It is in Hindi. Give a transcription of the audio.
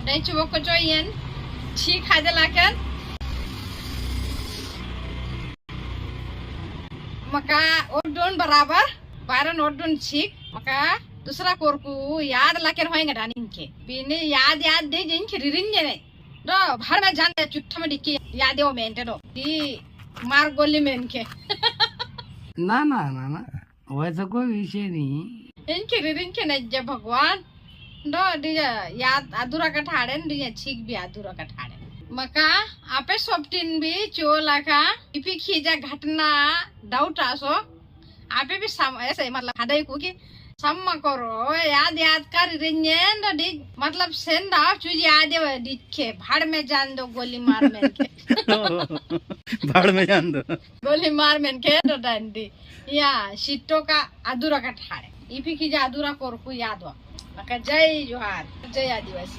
Dai coba kocoyen, cik aja lah kan. Maka ordon berabar, baran ordon cik, maka दूसरा कोरकू याद लाकर होएंगे डानिंग के पीने याद दे जिन के रिरिंगे ने दो भर में जानते चुट्टा में डिक्की याद है वो मेंटे दो दी मार गोली में इनके ना ना ना ना वैसा कोई विषय नहीं इनके रिरिंगे ने जब भगवान दो दी याद अधूरा कठाड़े दी चीक भी अधूरा कठाड़े मका आपे सोप्टिन भी चोला का इपी खींचा घटना डाउट आसो आपे भी ऐसे मतलब हदाई को कि सम्मा करो याद कर रिंजन दी मतलब सेंदा चुज याद है दिखे भाड़ में जान दो गोली मार में के भाड़ में जान दो गोली मार में के तो डंडी या शिट्टो का अधूरा का ठाड़े इपी की जा अधूरा कोर को याद हो मका जय जोहार जय आदिवासी।